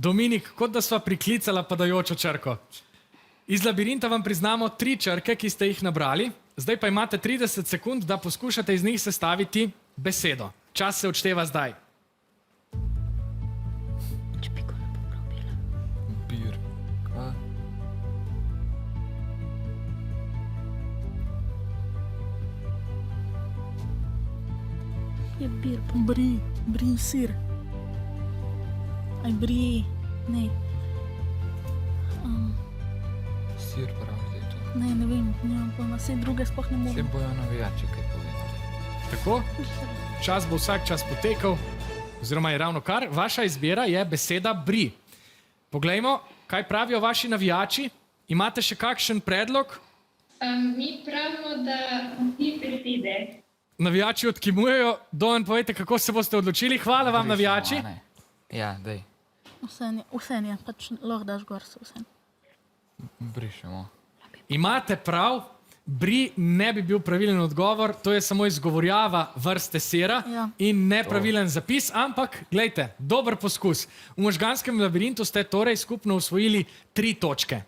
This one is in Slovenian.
Dominik, kot da sva priklicala padajočo črko. Iz labirinta vam priznamo 3 črke, ki ste jih nabrali. Zdaj pa imate 30 sekund, da poskušate iz njih sestaviti besedo. Čas se odšteva zdaj. Bir. Kaj? Je bir, bri sir. Aj bri, ne. Sir pravi, da je to. Ne vem, nimam pojma, vse druge sploh ne Vse morem. bojo navijači, kaj povedati. Tako? Čas bo vsak čas potekal, oziroma je ravno kar. Vaša izbira je beseda bri. Poglejmo, kaj pravijo vaši navijači. Imate še kakšen predlog? Mi pravimo, da ti pride. Navijači odkimujejo. Domen, povejte, kako se boste odločili. Hvala vam, navijači. Brišemo, a ne? Ja, daj. Vse, pač lahko daš gor se vse. Brišemo. Imate prav, bri ne bi bil pravilen odgovor, to je samo izgovorjava vrste sira Ja. in nepravilen zapis, ampak, glejte, dober poskus. V možganskem labirintu ste torej skupno osvojili 3 točke.